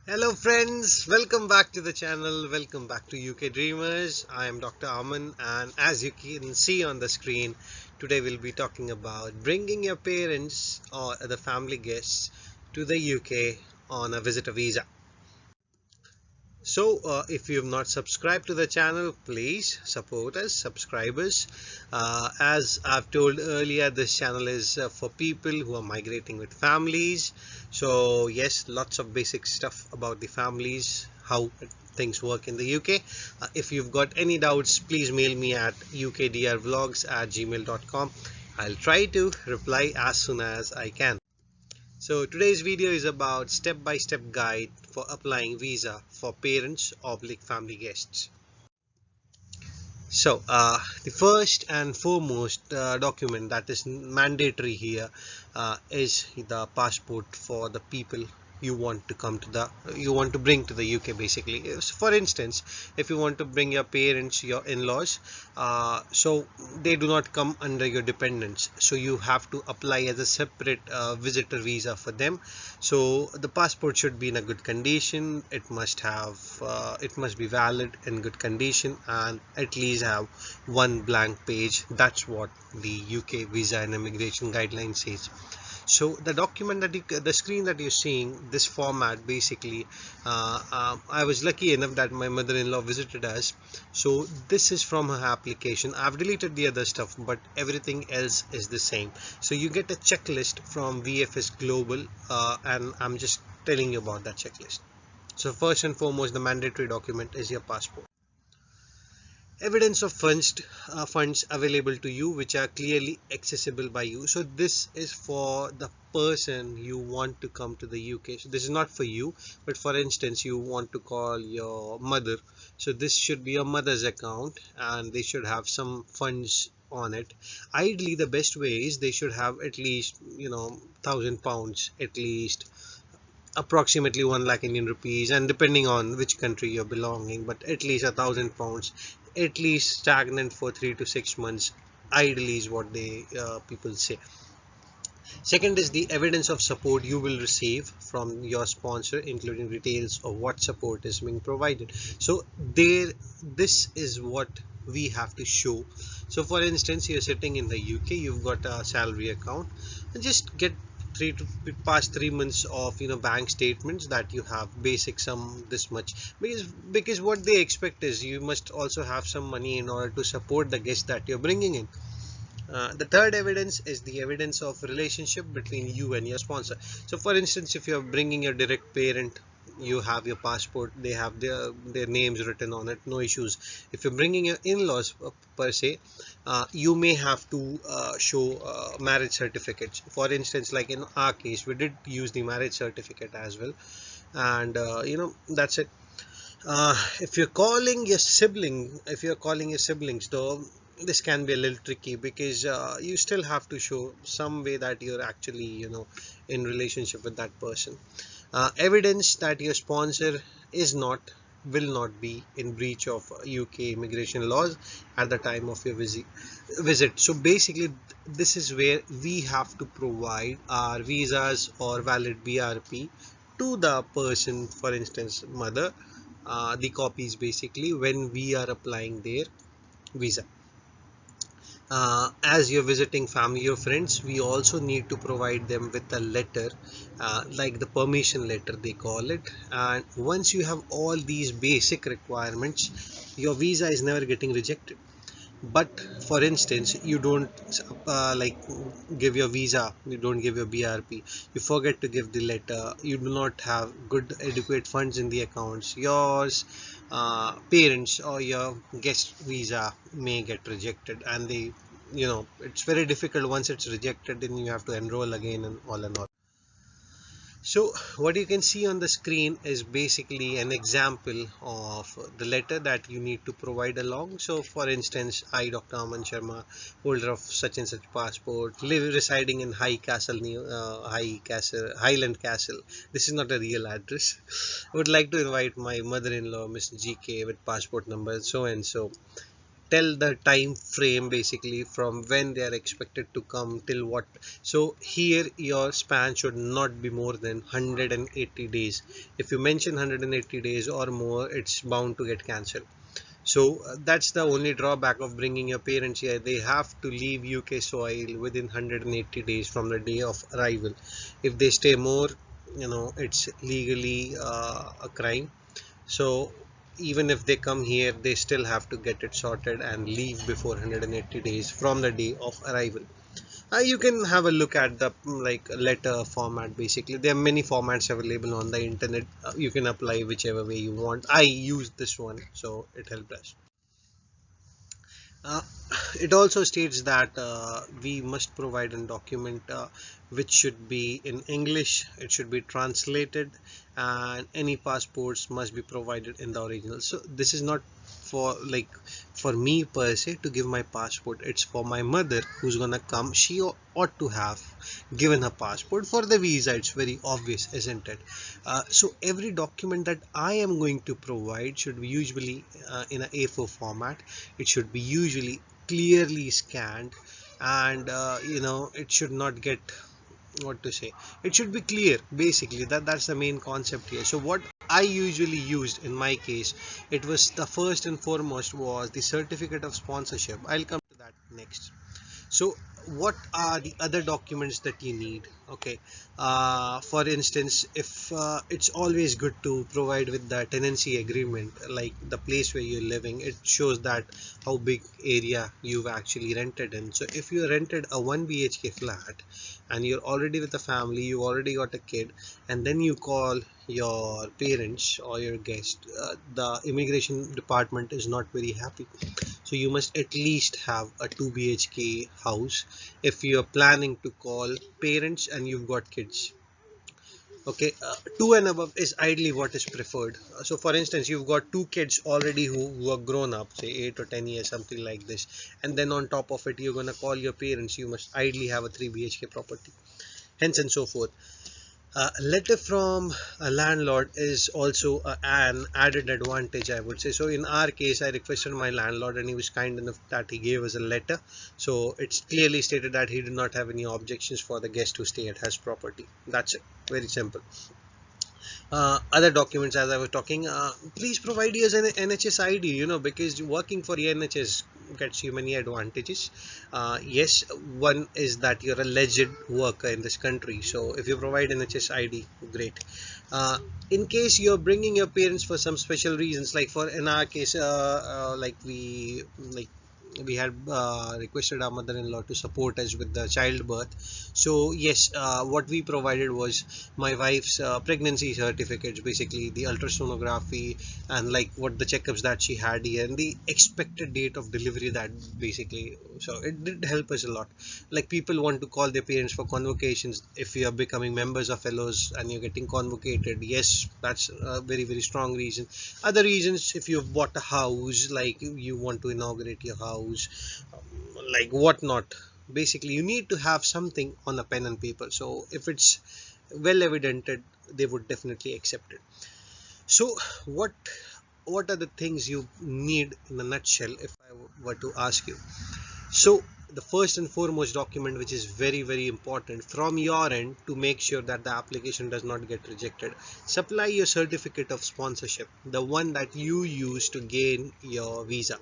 Hello friends, welcome back to the channel, welcome back to UK Dreamers. I am Dr. Aman, and as you can see on the screen, today we'll be talking about bringing your parents or the family guests to the UK on a visitor visa. So, if you have not subscribed to the channel, please support us, subscribe us. As I've told earlier, this channel is for people who are migrating with families. So, yes, lots of basic stuff about the families, how things work in the UK. If you've got any doubts, please mail me at ukdrvlogs@gmail.com. I'll try to reply as soon as I can. So today's video is about step-by-step guide for applying visa for parents oblique family guests. So the first and foremost document that is mandatory here is the passport for the people you want to bring to the UK basically. For instance, if you want to bring your parents, your in-laws, so they do not come under your dependents, so you have to apply as a separate visitor visa for them. So the passport should be in a good condition. It must be valid, in good condition, and at least have one blank page. That's what the UK visa and immigration guidelines says. So the document the screen that you're seeing, this format basically, I was lucky enough that my mother-in-law visited us. So this is from her application. I've deleted the other stuff, but everything else is the same. So you get a checklist from VFS Global, and I'm just telling you about that checklist. So first and foremost, the mandatory document is your passport. Evidence of funds available to you which are clearly accessible by you. So this is for the person you want to come to the UK. So this is not for you, but for instance, you want to call your mother, so this should be your mother's account, and they should have some funds on it. Ideally, the best way is they should have at least, £1,000 at least, approximately 1 lakh Indian rupees, and depending on which country you're belonging, but at least £1,000, at least stagnant for 3 to 6 months. Ideally, is what they people say. Second is the evidence of support you will receive from your sponsor, including details of what support is being provided. So this is what we have to show. So for instance, you're sitting in the UK, you've got a salary account, and just get past 3 months of bank statements that you have basic sum this much, because what they expect is you must also have some money in order to support the guests that you're bringing in. The third evidence is the evidence of relationship between you and your sponsor. So for instance, if you're bringing your direct parent, you have your passport, they have their names written on it, no issues. If you're bringing your in-laws per se, you may have to show marriage certificates. For instance, like in our case, we did use the marriage certificate as well, and that's it. If you're calling your siblings, though, this can be a little tricky, because you still have to show some way that you're actually, in relationship with that person. Evidence that your sponsor is not will not be in breach of UK immigration laws at the time of your visit. So basically, this is where we have to provide our visas or valid BRP to the person, for instance, mother, the copies basically when we are applying their visa. As you're visiting family or friends, we also need to provide them with a letter, like the permission letter they call it. And once you have all these basic requirements, your visa is never getting rejected. But for instance, you don't like give your visa, you don't give your BRP, you forget to give the letter, you do not have good adequate funds in the accounts, yours parents or your guest visa may get rejected, and it's very difficult. Once it's rejected, then you have to enroll again and all and all. So what you can see on the screen is basically an example of the letter that you need to provide along. So for instance, I, Dr. Aman Sharma, holder of such and such passport, residing in Highland Castle. This is not a real address. I would like to invite my mother-in-law, Miss GK, with passport number so and so. tell the time frame basically from when they are expected to come till what. So here your span should not be more than 180 days. If you mention 180 days or more, it's bound to get cancelled. So that's the only drawback of bringing your parents here. They have to leave UK soil within 180 days from the day of arrival. If they stay more, it's legally a crime. So even if they come here, they still have to get it sorted and leave before 180 days from the day of arrival. You can have a look at the like letter format. Basically, there are many formats available on the internet. You can apply whichever way you want. I use this one, so it helped us. Uh, it also states that we must provide a document which should be in English, it should be translated, and any passports must be provided in the original. So this is not for like for me per se to give my passport, it's for my mother who's gonna come. She ought to have given her passport for the visa. It's very obvious, isn't it? So every document that I am going to provide should be usually in a A4 format. It should be usually clearly scanned, and it should not get, what to say, it should be clear. Basically that's the main concept here. So what I usually used in my case, it was the first and foremost was the certificate of sponsorship. I'll come to that next. So what are the other documents that you need? Okay, for instance, if it's always good to provide with the tenancy agreement, like the place where you're living. It shows that how big area you've actually rented in. So if you rented a 1 BHK flat and you're already with a family, you already got a kid, and then you call your parents or your guest, the immigration department is not very happy. So you must at least have a 2 BHK house if you're planning to call parents and you've got kids. Okay, 2 and above is ideally what is preferred. So for instance, you've got two kids already who are grown up, say 8 or 10 years, something like this, and then on top of it you're gonna call your parents. You must ideally have a 3 BHK property, hence and so forth. A letter from a landlord is also an added advantage, I would say. So in our case, I requested my landlord and he was kind enough that he gave us a letter. So it's clearly stated that he did not have any objections for the guest to stay at his property. That's it. Very simple. Other documents, as I was talking, please provide us an NHS ID, because working for the NHS gets you many advantages. Yes, one is that you're a legit worker in this country, so if you provide NHS ID, great. In case you're bringing your parents for some special reasons, like for in our case, we had requested our mother-in-law to support us with the childbirth. So yes, what we provided was my wife's pregnancy certificates, basically the ultrasonography and like what the checkups that she had here and the expected date of delivery, that basically. So it did help us a lot. Like people want to call their parents for convocations. If you are becoming members of fellows and you're getting convocated, yes, that's a very very strong reason. Other reasons, if you've bought a house, like you want to inaugurate your house, like whatnot, basically you need to have something on a pen and paper. So if it's well evidented, they would definitely accept it. So what are the things you need in a nutshell, if I were to ask you? So the first and foremost document which is very very important from your end to make sure that the application does not get rejected, supply your certificate of sponsorship, the one that you use to gain your visa.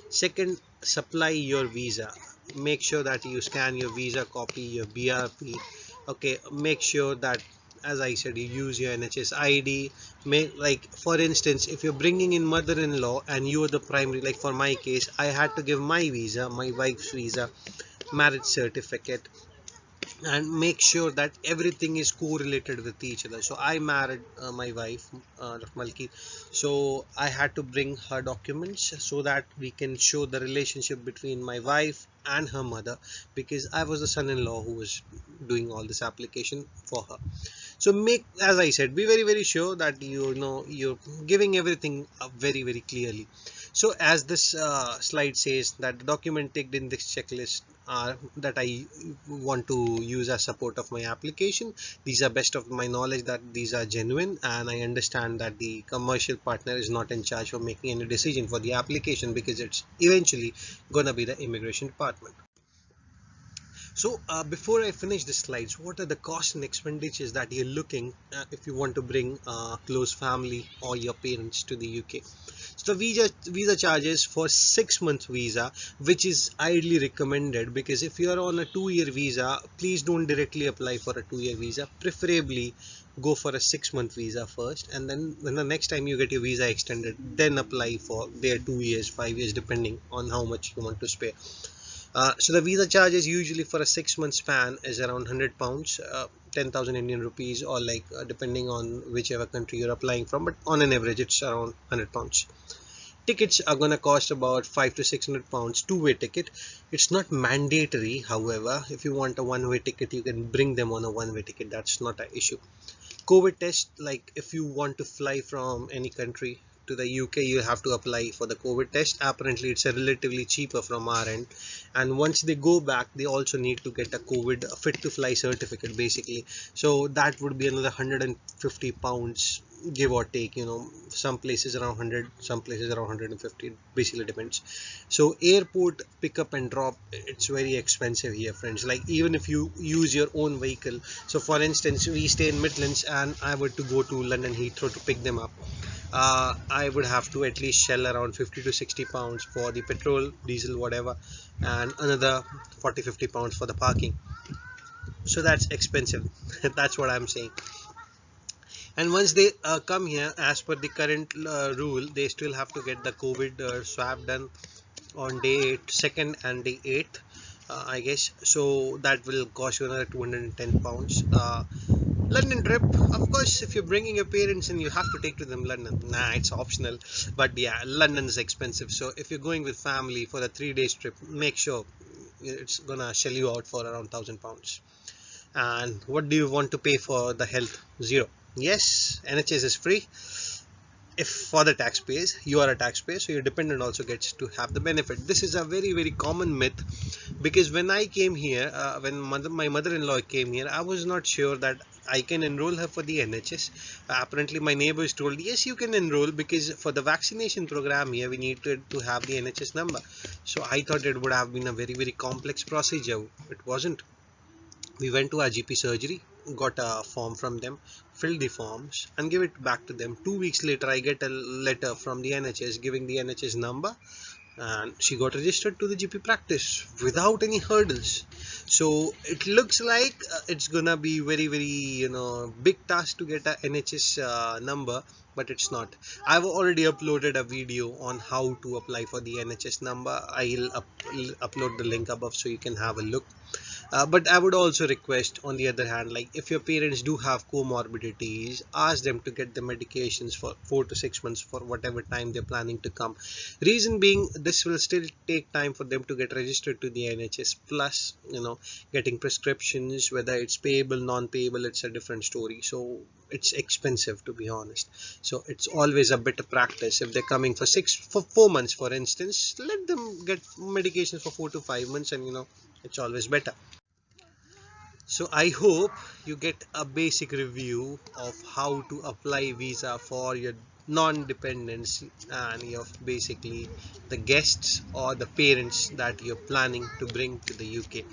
Second, supply your visa. Make sure that you scan your visa copy, your BRP. Okay, make sure that, as I said, you use your NHS ID. Make, like for instance, if you're bringing in mother-in-law and you are the primary, like for my case, I had to give my visa, my wife's visa, marriage certificate, and make sure that everything is correlated with each other. So I married my wife, Malki. So I had to bring her documents so that we can show the relationship between my wife and her mother, because I was the son-in-law who was doing all this application for her. So make, as I said, be very very sure that you know you're giving everything very very clearly. So as this slide says, that the document ticked in this checklist that I want to use as support of my application, these are best of my knowledge that these are genuine, and I understand that the commercial partner is not in charge of making any decision for the application, because it's eventually gonna be the immigration department. So before I finish the slides, what are the costs and expenditures that you're looking if you want to bring close family or your parents to the UK? So the visa charges for 6 month visa, which is ideally recommended, because if you are on a 2 year visa, please don't directly apply for a 2 year visa. Preferably go for a 6 month visa first, and then when the next time you get your visa extended, then apply for their 2 years, 5 years, depending on how much you want to spare. So the visa charges usually for a 6 month span is around £100, 10,000 Indian rupees, or like depending on whichever country you're applying from, but on an average it's around £100. Tickets are gonna cost about £500 to £600, two-way ticket. It's not mandatory, however, if you want a one-way ticket, you can bring them on a one-way ticket. That's not an issue. COVID test, like if you want to fly from any country to the UK, you have to apply for the COVID test. Apparently it's a relatively cheaper from our end, and once they go back, they also need to get a COVID fit to fly certificate basically. So that would be another £150, give or take, you know, some places around 100, some places around 150, it basically depends. So airport pickup and drop, it's very expensive here, friends. Like even if you use your own vehicle, so for instance, we stay in Midlands and I were to go to London Heathrow to pick them up, I would have to at least shell around 50 to 60 pounds for the petrol, diesel, whatever, and another 40 50 pounds for the parking. So that's expensive. That's what I'm saying. And once they come here, as per the current rule, they still have to get the COVID swab done on day 8, 2nd and day 8th, I guess. So that will cost you another £210. London trip, of course, if you're bringing your parents and you have to take to them London, nah, it's optional. But yeah, London is expensive. So if you're going with family for a 3 days trip, make sure it's gonna shell you out for around £1,000. And what do you want to pay for the health? Zero. Yes, NHS is free. If for the taxpayers, you are a taxpayer, so your dependent also gets to have the benefit. This is a very very common myth, because when I came here, when my mother-in-law came here, I was not sure that I can enroll her for the NHS. Apparently my neighbors told, yes, you can enroll, because for the vaccination program here we need to have the NHS number. So I thought it would have been a very very complex procedure. It wasn't. We went to our GP surgery, got a form from them, filled the forms and give it back to them. 2 weeks later, I get a letter from the NHS giving the NHS number, and she got registered to the GP practice without any hurdles. So it looks like it's gonna be very very, you know, big task to get a NHS number, but it's not. I've already uploaded a video on how to apply for the NHS number. I'll upload the link above so you can have a look. But I would also request, on the other hand, like if your parents do have comorbidities, ask them to get the medications for 4 to 6 months for whatever time they're planning to come. Reason being, this will still take time for them to get registered to the NHS. Plus, you know, getting prescriptions, whether it's payable, non-payable, it's a different story. So it's expensive, to be honest. So it's always a better practice, if they're coming for 4 months, for instance, let them get medications for 4 to 5 months, and you know, it's always better. So I hope you get a basic review of how to apply visa for your non-dependents and your basically the guests or the parents that you're planning to bring to the UK.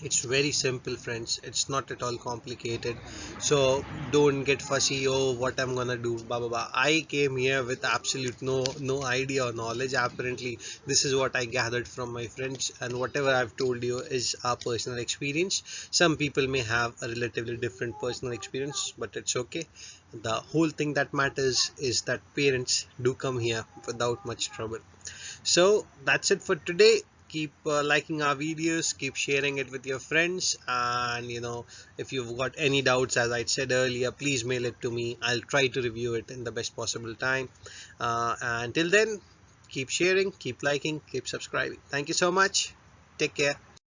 It's very simple, friends. It's not at all complicated. So don't get fussy. Oh, what I'm gonna do, blah blah blah. I came here with absolute no idea or knowledge. Apparently this is what I gathered from my friends, and whatever I've told you is our personal experience. Some people may have a relatively different personal experience, but it's okay. The whole thing that matters is that parents do come here without much trouble. So that's it for today. Keep liking our videos, keep sharing it with your friends, and you know, if you've got any doubts, as I said earlier, please mail it to me. I'll try to review it in the best possible time. Until then, keep sharing, keep liking, keep subscribing. Thank you so much. Take care.